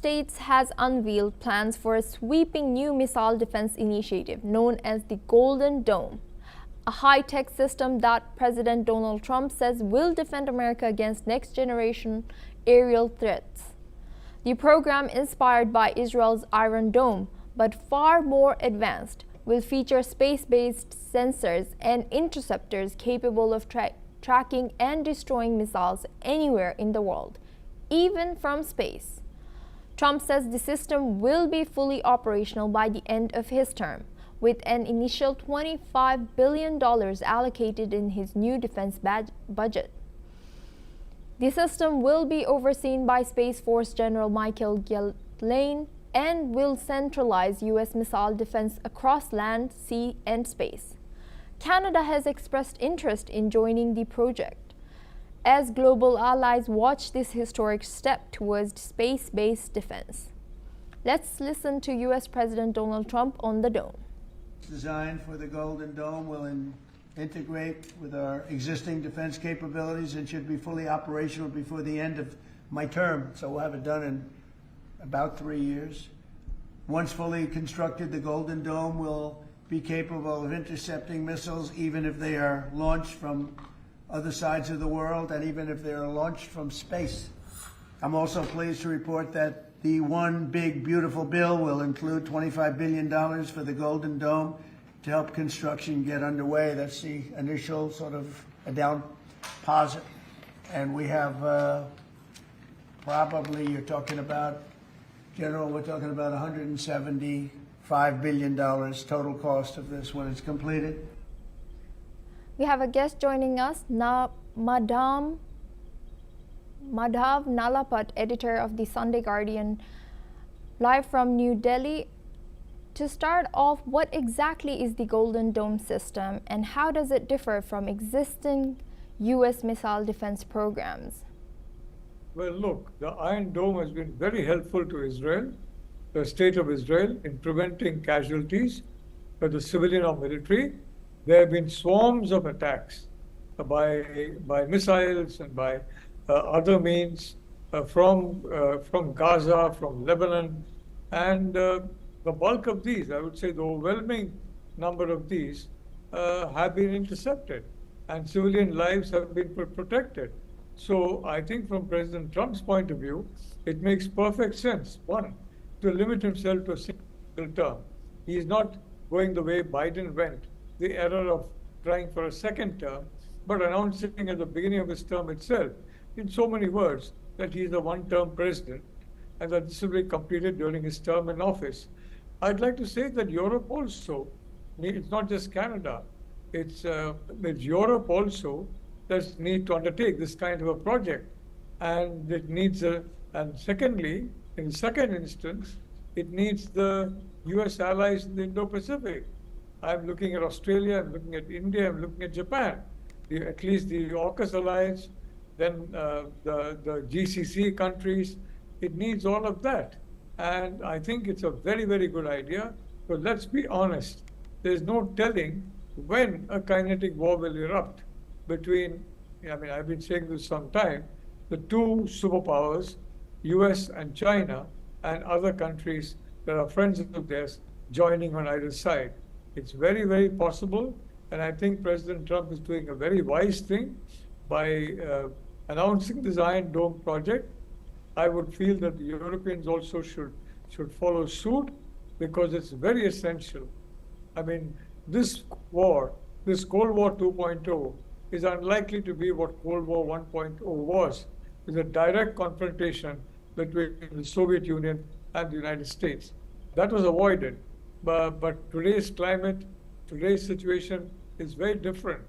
States has unveiled plans for a sweeping new missile defense initiative known as the Golden Dome, a high-tech system that President Donald Trump says will defend America against next-generation aerial threats. The program, inspired by Israel's Iron Dome, but far more advanced, will feature space-based sensors and interceptors capable of tracking and destroying missiles anywhere in the world, even from space. Trump says the system will be fully operational by the end of his term, with an initial $25 billion allocated in his new defense budget. The system will be overseen by Space Force General Michael Gillane and will centralize U.S. missile defense across land, sea, and space. Canada has expressed interest in joining the project, as global allies watch this historic step towards space-based defense. Let's listen to U.S. President Donald Trump on the dome. Design for the Golden Dome will integrate with our existing defense capabilities and should be fully operational before the end of my term. So we'll have it done in about 3 years. Once fully constructed, the Golden Dome will be capable of intercepting missiles even if they are launched from other sides of the world and even if they are launched from space. I'm also pleased to report that the One Big Beautiful Bill will include $25 billion for the Golden Dome to help construction get underway. That's the initial sort of a down deposit. And we have probably, you're talking about, General, we're talking about $175 billion total cost of this when it's completed. We have a guest joining us, Madhav Nalapat, editor of the Sunday Guardian, live from New Delhi. To start off, what exactly is the Golden Dome system and how does it differ from existing U.S. missile defense programs? Well, look, the Iron Dome has been very helpful to Israel, the state of Israel, in preventing casualties for the civilian or military. There have been swarms of attacks by missiles and by other means from Gaza, from Lebanon, and the bulk of these, I would say the overwhelming number of these, have been intercepted, and civilian lives have been protected. So I think from President Trump's point of view, it makes perfect sense, one, to limit himself to a single term. He is not going the way Biden went, the error of trying for a second term, but announcing at the beginning of his term itself, in so many words, that he is a one-term president and that this will be completed during his term in office. I'd like to say that Europe also, it's not just Canada, it's Europe also that needs to undertake this kind of a project. And it needs and secondly, in the second instance, it needs the US allies in the Indo-Pacific. I'm looking at Australia, I'm looking at India, I'm looking at Japan, at least the AUKUS alliance, then the GCC countries. It needs all of that. And I think it's a very, very good idea. But let's be honest, there's no telling when a kinetic war will erupt between, I mean, I've been saying this some time, the two superpowers, US and China, and other countries that are friends of theirs joining on either side. It's very, very possible, and I think President Trump is doing a very wise thing by announcing this Iron Dome project. I would feel that the Europeans also should follow suit because it's very essential. I mean, this war, this Cold War 2.0 is unlikely to be what Cold War 1.0 was. It's a direct confrontation between the Soviet Union and the United States. That was avoided. But today's climate, today's situation is very different.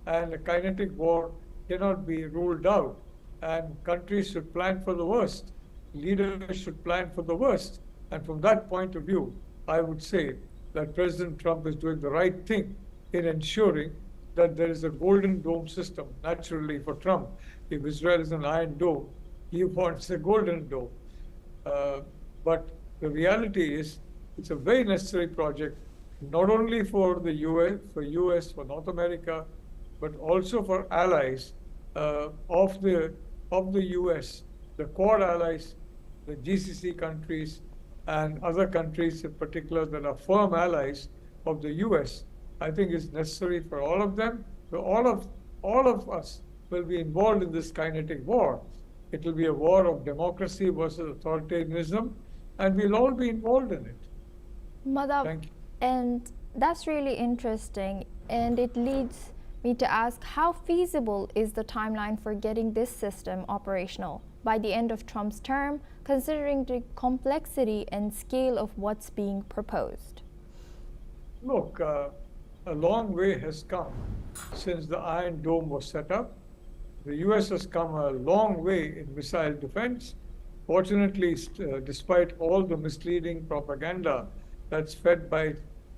And a kinetic war cannot be ruled out. And countries should plan for the worst. Leaders should plan for the worst. And from that point of view, I would say that President Trump is doing the right thing in ensuring that there is a Golden Dome system, naturally for Trump. If Israel is an Iron Dome, he wants a Golden Dome. But the reality is, it's a very necessary project, not only for the US, for North America, but also for allies of the US, the Quad allies, the GCC countries and other countries in particular that are firm allies of the US, I think is necessary for all of them. So all of us will be involved in this kinetic war. It will be a war of democracy versus authoritarianism, and we'll all be involved in it. Madhav, Thank you. and that's really interesting, and it leads me to ask, how feasible is the timeline for getting this system operational by the end of Trump's term, considering the complexity and scale of what's being proposed? Look, a long way has come since the Iron Dome was set up. The US has come a long way in missile defense. Fortunately, despite all the misleading propaganda that's fed by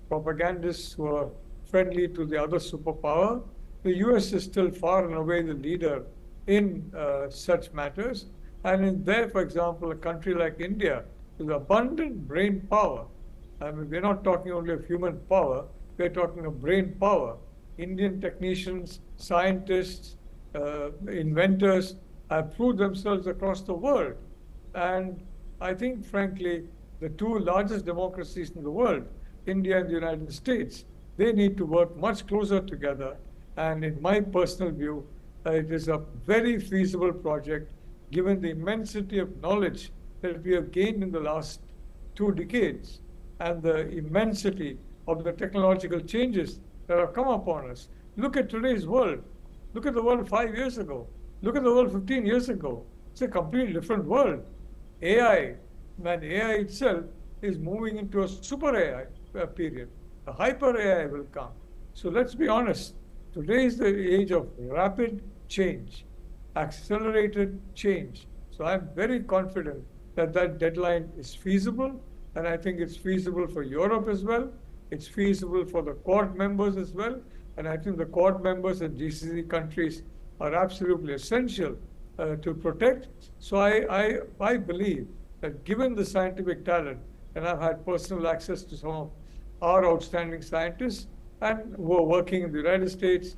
propagandists who are friendly to the other superpower, the US is still far and away the leader in such matters. And in there, for example, a country like India with abundant brain power. I mean, we're not talking only of human power, we're talking of brain power. Indian technicians, scientists, inventors have proved themselves across the world. And I think, frankly, the two largest democracies in the world, India and the United States, they need to work much closer together. And in my personal view, it is a very feasible project given the immensity of knowledge that we have gained in the last 2 decades and the immensity of the technological changes that have come upon us. Look at today's world. Look at the world 5 years ago. Look at the world 15 years ago. It's a completely different world. AI, man, AI itself is moving into a super AI period. A hyper AI will come. So let's be honest. Today is the age of rapid change, accelerated change. So I'm very confident that that deadline is feasible, and I think it's feasible for Europe as well. It's feasible for the Quad members as well, and I think the Quad members and GCC countries are absolutely essential to protect. So I believe that given the scientific talent, and I've had personal access to some of our outstanding scientists, and who are working in the United States,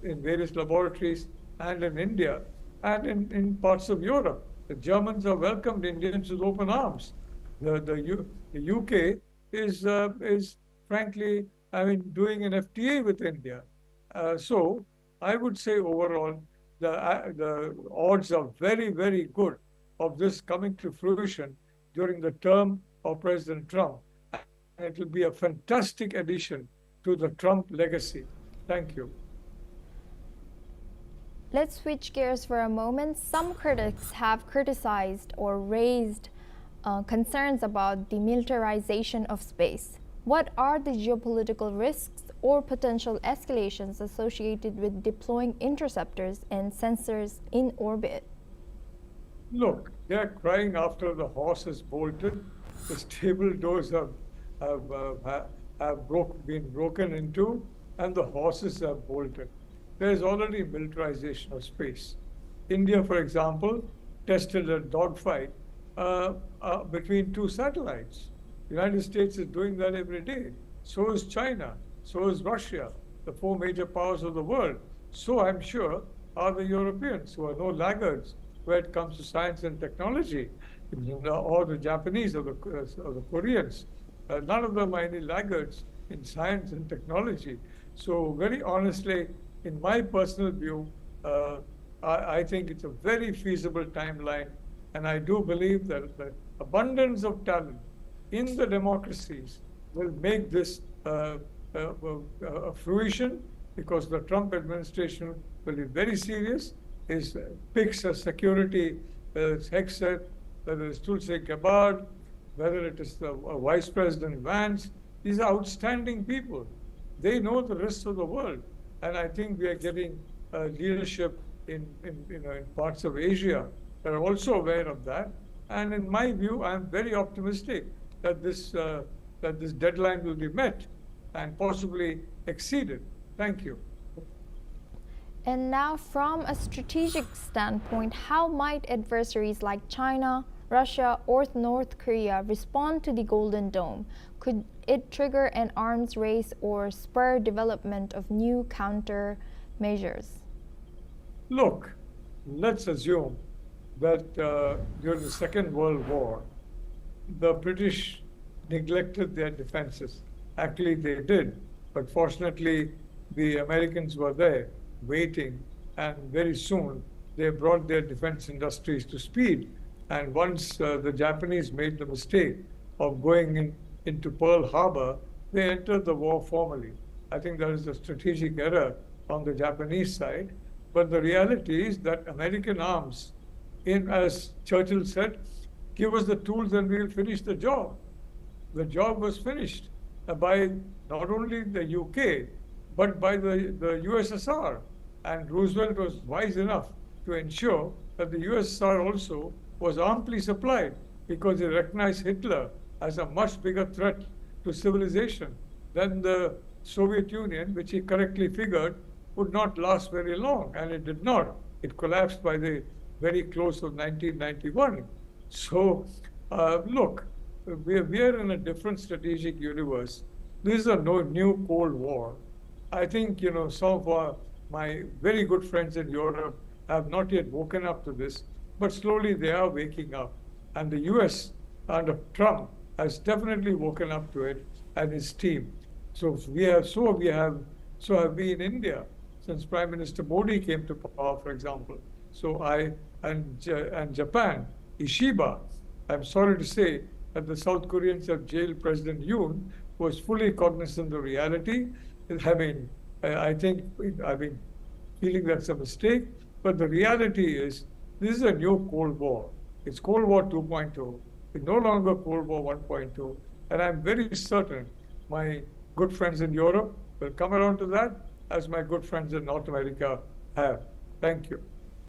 in various laboratories, and in India, and in parts of Europe. The Germans have welcomed Indians with open arms. The UK is frankly, I mean, doing an FTA with India. So I would say overall, the odds are very, very good of this coming to fruition during the term of President Trump. And it will be a fantastic addition to the Trump legacy. Thank you. Let's switch gears for a moment. Some critics have criticized or raised concerns about the militarization of space. What are the geopolitical risks or potential escalations associated with deploying interceptors and sensors in orbit? Look, they're crying after the horse has bolted. The stable doors have been broken into, and the horses have bolted. There's already militarization of space. India, for example, tested a dogfight between 2 satellites. The United States is doing that every day. So is China. So is Russia, the 4 major powers of the world. So I'm sure are the Europeans, who are no laggards when it comes to science and technology, or the Japanese or the Koreans. None of them are any laggards in science and technology. So very honestly, in my personal view, I think it's a very feasible timeline, and I do believe that the abundance of talent in the democracies will make this a fruition, because the Trump administration will be very serious. It picks a security, whether it's Hexet, whether it's Tulsi Gabbard, whether it is the Vice President Vance. These are outstanding people. They know the rest of the world. And I think we are getting leadership in parts of Asia that are also aware of that. And in my view, I'm very optimistic that this deadline will be met and possibly exceeded. Thank you. And now, from a strategic standpoint, how might adversaries like China, Russia, or North Korea respond to the Golden Dome? Could it trigger an arms race or spur development of new countermeasures? Look, let's assume that during the Second World War, the British neglected their defenses. Actually, they did, but fortunately, the Americans were there waiting, and very soon they brought their defense industries to speed. And once the Japanese made the mistake of going into Pearl Harbor, they entered the war formally. I think that is a strategic error on the Japanese side. But the reality is that American arms, as Churchill said, give us the tools and we'll finish the job. The job was finished by not only the UK, but by the USSR. And Roosevelt was wise enough to ensure that the USSR also was amply supplied because he recognized Hitler as a much bigger threat to civilization than the Soviet Union, which he correctly figured would not last very long, and it did not. It collapsed by the very close of 1991. So, look, we are in a different strategic universe. This is a new Cold War. I think, some of my very good friends in Europe have not yet woken up to this, but slowly they are waking up. And the US under Trump has definitely woken up to it, and his team. So have we in India since Prime Minister Modi came to power, for example. So and Japan, Ishiba. I'm sorry to say that the South Koreans have jailed President Yoon, who was fully cognizant of the reality. I think I've been feeling that's a mistake, but the reality is this is a new Cold War. It's Cold War 2.0. It's no longer Cold War 1.2. And I'm very certain my good friends in Europe will come around to that, as my good friends in North America have. Thank you.